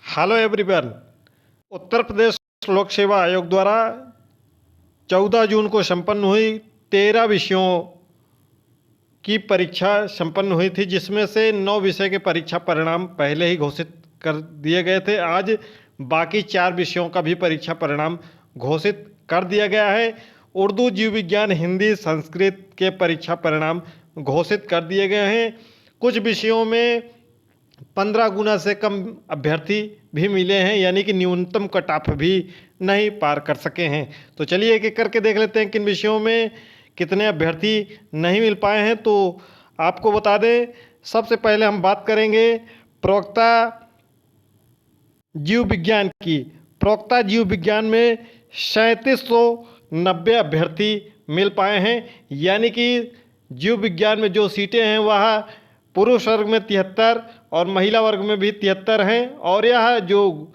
Hello everyone. Uttar Pradesh लोक सेवा आयोग द्वारा 14 जून को संपन्न हुई 13 विषयों की परीक्षा संपन्न हुई थी, जिसमें से 9 विषय के परीक्षा परिणाम पहले ही घोषित कर दिए गए थे। आज बाकी 4 विषयों का भी परीक्षा परिणाम घोषित कर दिया गया है। उर्दू, जीव विज्ञान, हिंदी, संस्कृत के परीक्षा परिणाम घोषित कर दिए गए हैं। कुछ विषयों में 15 गुना से कम अभ्यर्थी भी मिले हैं, यानी कि न्यूनतम कट ऑफ भी नहीं पार कर सके हैं। तो चलिए एक एक करके देख लेते हैं किन विषयों में कितने अभ्यर्थी नहीं मिल पाए हैं। तो आपको बता दें, सबसे पहले हम बात करेंगे प्रवक्ता जीव विज्ञान की। प्रवक्ता जीव विज्ञान में 3790 अभ्यर्थी मिल पाए हैं, यानी कि जीव विज्ञान में जो सीटें हैं वह पुरुष वर्ग में 73 और महिला वर्ग में भी 73 हैं। और यह जो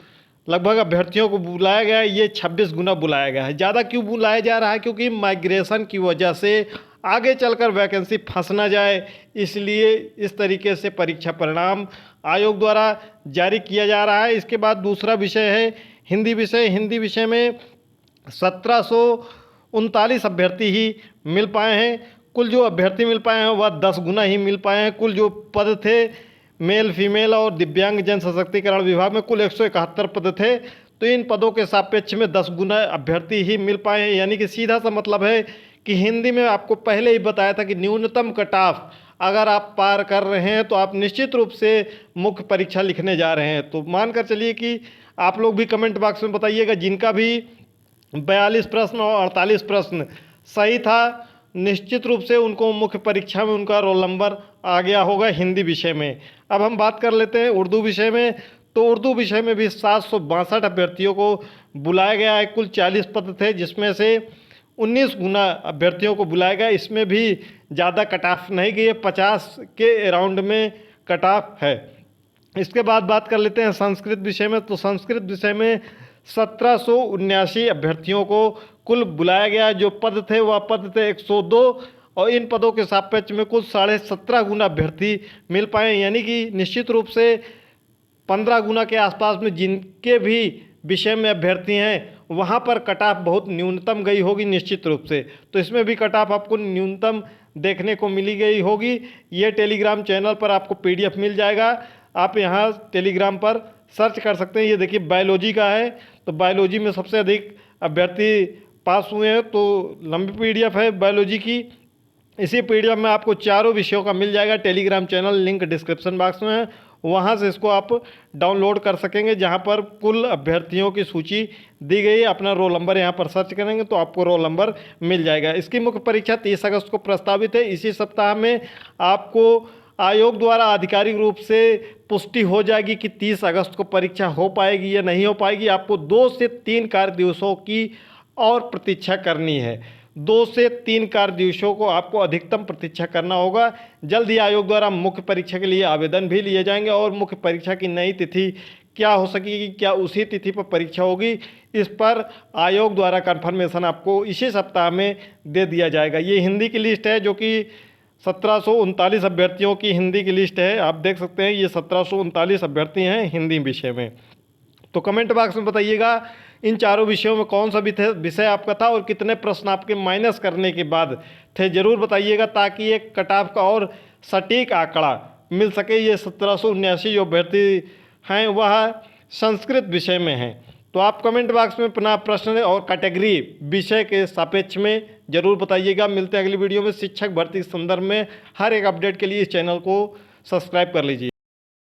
लगभग अभ्यर्थियों को बुलाया गया है, ये 26 गुना बुलाया गया है। ज़्यादा क्यों बुलाया जा रहा है? क्योंकि माइग्रेशन की वजह से आगे चलकर वैकेंसी फंस ना जाए, इसलिए इस तरीके से परीक्षा परिणाम आयोग द्वारा जारी किया जा रहा है। इसके बाद दूसरा विषय है हिंदी विषय। हिंदी विषय में 1739 अभ्यर्थी ही मिल पाए हैं। कुल जो अभ्यर्थी मिल पाए हैं वह 10 गुना ही मिल पाए हैं। कुल जो पद थे मेल, फीमेल और दिव्यांग जन सशक्तिकरण विभाग में कुल 171 पद थे, तो इन पदों के सापेक्ष में 10 गुना अभ्यर्थी ही मिल पाए हैं। यानी कि सीधा सा मतलब है कि हिंदी में आपको पहले ही बताया था कि न्यूनतम कट ऑफ अगर आप पार कर रहे हैं तो आप निश्चित रूप से मुख्य परीक्षा लिखने जा रहे हैं। तो मानकर चलिए कि आप लोग भी कमेंट बॉक्स में बताइएगा जिनका भी 42 प्रश्न और 48 प्रश्न सही था, निश्चित रूप से उनको मुख्य परीक्षा में उनका रोल नंबर आ गया होगा हिंदी विषय में। अब हम बात कर लेते हैं उर्दू विषय में। तो उर्दू विषय में भी 762 अभ्यर्थियों को बुलाया गया है। कुल 40 पद थे, जिसमें से 19 गुना अभ्यर्थियों को बुलाया गया। इसमें भी ज़्यादा कट ऑफ नहीं गई है, 50 के अराउंड में कट ऑफ है। इसके बाद बात कर लेते हैं संस्कृत विषय में। तो संस्कृत विषय में 1779 अभ्यर्थियों को कुल बुलाया गया। जो पद थे वह पद थे 102 और इन पदों के सापेक्ष में कुल 17.5 गुना अभ्यर्थी मिल पाए। यानी कि निश्चित रूप से 15 गुना के आसपास में जिनके भी विषय में अभ्यर्थी हैं वहाँ पर कट ऑफ बहुत न्यूनतम गई होगी निश्चित रूप से। तो इसमें भी कट ऑफ आपको न्यूनतम देखने को मिली गई होगी। ये टेलीग्राम चैनल पर आपको PDF मिल जाएगा, आप यहाँ टेलीग्राम पर सर्च कर सकते हैं। ये देखिए बायोलॉजी का है, तो बायोलॉजी में सबसे अधिक अभ्यर्थी पास हुए हैं, तो लंबी PDF है बायोलॉजी की। इसी PDF में आपको चारों विषयों का मिल जाएगा। Telegram channel link description box में है, वहाँ से इसको आप डाउनलोड कर सकेंगे, जहाँ पर कुल अभ्यर्थियों की सूची दी गई है। अपना रोल नंबर यहाँ पर सर्च करेंगे तो आपको रोल नंबर मिल जाएगा। इसकी मुख्य परीक्षा 30 अगस्त को प्रस्तावित है। इसी सप्ताह में आपको आयोग द्वारा आधिकारिक रूप से पुष्टि हो जाएगी कि 30 अगस्त को परीक्षा हो पाएगी या नहीं हो पाएगी। आपको 2 से 3 कार्य दिवसों की और प्रतीक्षा करनी है। 2 से 3 कार्य दिवसों को आपको अधिकतम प्रतीक्षा करना होगा। जल्द ही आयोग द्वारा मुख्य परीक्षा के लिए आवेदन भी लिए जाएंगे और मुख्य परीक्षा की नई तिथि क्या हो सकेगी, क्या उसी तिथि पर परीक्षा होगी, इस पर आयोग द्वारा कन्फर्मेशन आपको इसी सप्ताह में दे दिया जाएगा। ये हिंदी की लिस्ट है, जो कि 1739 अभ्यर्थियों की हिंदी की लिस्ट है। आप देख सकते हैं ये 1739 अभ्यर्थी हैं हिंदी विषय में। तो कमेंट बॉक्स में बताइएगा इन चारों विषयों में कौन सा विषय आपका था और कितने प्रश्न आपके माइनस करने के बाद थे, ज़रूर बताइएगा, ताकि एक कट ऑफ का और सटीक आंकड़ा मिल सके। ये 1779 जो अभ्यर्थी हैं वह संस्कृत विषय में हैं। तो आप कमेंट बॉक्स में अपना प्रश्न और कैटेगरी विषय के सापेक्ष में ज़रूर बताइएगा। मिलते हैं अगली वीडियो में। शिक्षक भर्ती के संदर्भ में हर एक अपडेट के लिए इस चैनल को सब्सक्राइब कर लीजिए।